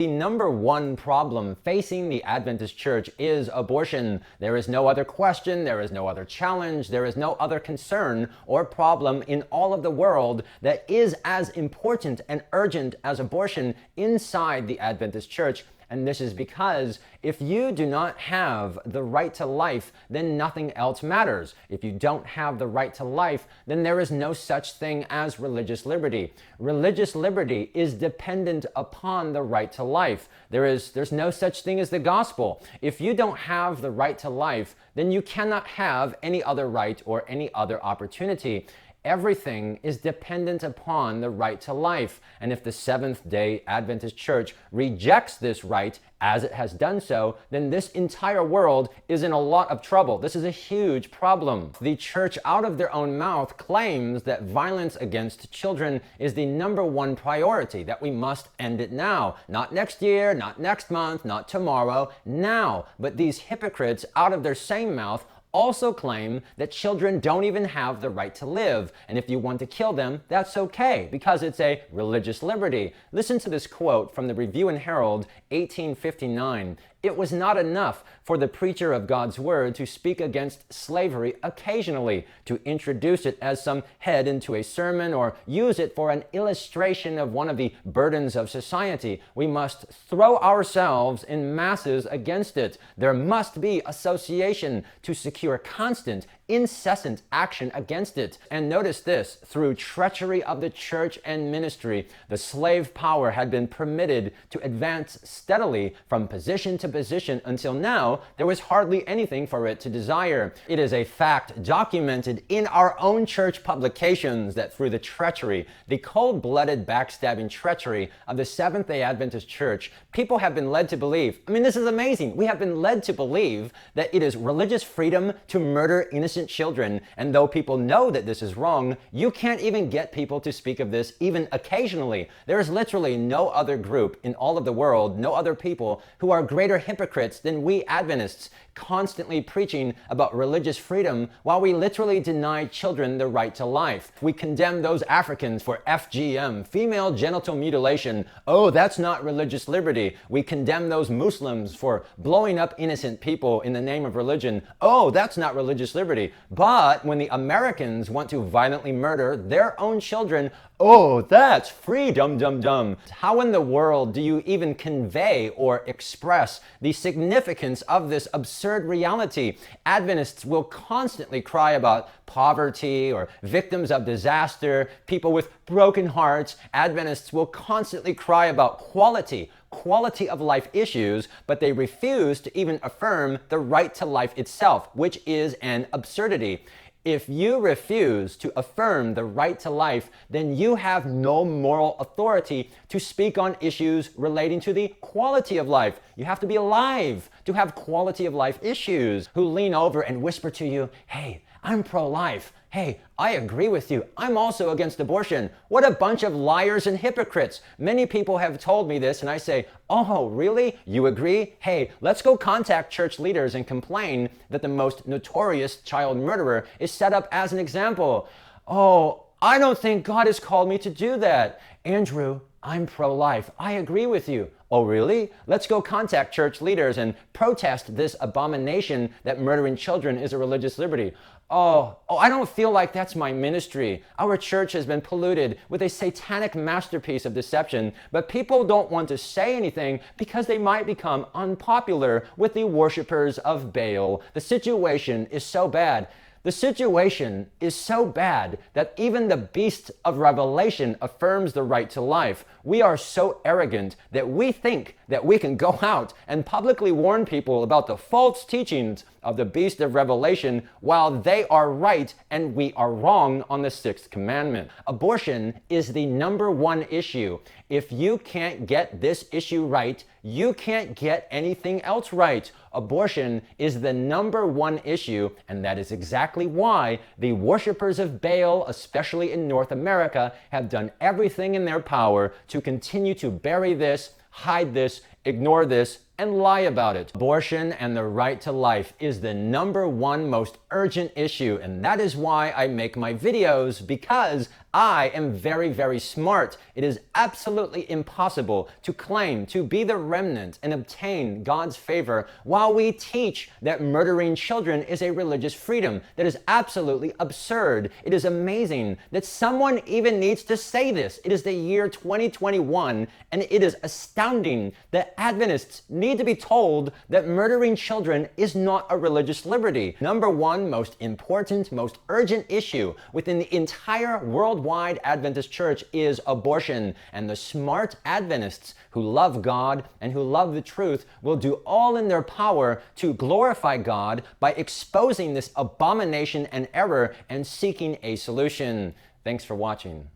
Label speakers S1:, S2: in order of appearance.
S1: The number one problem facing the Adventist Church is abortion. There is no other question, there is no other challenge, there is no other concern or problem in all of the world that is as important and urgent as abortion inside the Adventist Church. And this is because if you do not have the right to life, then nothing else matters. If you don't have the right to life, then there is no such thing as religious liberty. Religious liberty is dependent upon the right to life. There's no such thing as the gospel. If you don't have the right to life, then you cannot have any other right or any other opportunity. Everything is dependent upon the right to life. And if the Seventh-day Adventist Church rejects this right, as it has done so, then this entire world is in a lot of trouble. This is a huge problem. The church, out of their own mouth, claims that violence against children is the number one priority, that we must end it now. Not next year, not next month, not tomorrow, now. But these hypocrites, out of their same mouth, also claim that children don't even have the right to live. And if you want to kill them, that's okay, because it's a religious liberty. Listen to this quote from the Review and Herald, 1859. It was not enough for the preacher of God's word to speak against slavery occasionally, to introduce it as some head into a sermon or use it for an illustration of one of the burdens of society. We must throw ourselves in masses against it. There must be association to secure constant, incessant action against it. And notice this, through treachery of the church and ministry, the slave power had been permitted to advance steadily from position to position until now there was hardly anything for it to desire. It is a fact documented in our own church publications that through the treachery, the cold-blooded backstabbing treachery of the Seventh-day Adventist Church, people have been led to believe, this is amazing, we have been led to believe that it is religious freedom to murder innocent children, and though people know that this is wrong, you can't even get people to speak of this even occasionally. There is literally no other group in all of the world, no other people who are greater hypocrites than we Adventists, constantly preaching about religious freedom while we literally deny children the right to life. We condemn those Africans for FGM, female genital mutilation. Oh, that's not religious liberty. We condemn those Muslims for blowing up innocent people in the name of religion. Oh, that's not religious liberty. But when the Americans want to violently murder their own children, oh, that's freedom, dum-dum. How in the world do you even convey or express the significance of this absurd reality? Adventists will constantly cry about poverty or victims of disaster, people with broken hearts. Adventists will constantly cry about quality of life issues, but they refuse to even affirm the right to life itself, which is an absurdity. If you refuse to affirm the right to life, then you have no moral authority to speak on issues relating to the quality of life. You have to be alive to have quality of life issues. Who lean over and whisper to you, hey, I'm pro-life. Hey, I agree with you. I'm also against abortion. What a bunch of liars and hypocrites. Many people have told me this, and I say, oh, really? You agree? Hey, let's go contact church leaders and complain that the most notorious child murderer is set up as an example. Oh, I don't think God has called me to do that. Andrew, I'm pro-life. I agree with you. Oh, really? Let's go contact church leaders and protest this abomination that murdering children is a religious liberty. Oh, I don't feel like that's my ministry. Our church has been polluted with a satanic masterpiece of deception, but people don't want to say anything because they might become unpopular with the worshipers of Baal. The situation is so bad. The situation is so bad that even the beast of Revelation affirms the right to life. We are so arrogant that we think that we can go out and publicly warn people about the false teachings of the beast of Revelation while they are right and we are wrong on the sixth commandment. Abortion is the number one issue. If you can't get this issue right, you can't get anything else right. Abortion is the number one issue, and that is exactly why the worshipers of Baal, especially in North America, have done everything in their power to continue to bury this, hide this, ignore this, and lie about it. Abortion and the right to life is the number one most urgent issue, and that is why I make my videos, because I am very, very smart. It is absolutely impossible to claim to be the remnant and obtain God's favor while we teach that murdering children is a religious freedom. That is absolutely absurd. It is amazing that someone even needs to say this. It is the year 2021, and it is astounding that Adventists need to be told that murdering children is not a religious liberty. Number one most important, most urgent issue within the entire worldwide Adventist church is abortion, and the smart Adventists who love God and who love the truth will do all in their power to glorify God by exposing this abomination and error and seeking a solution. Thanks for watching.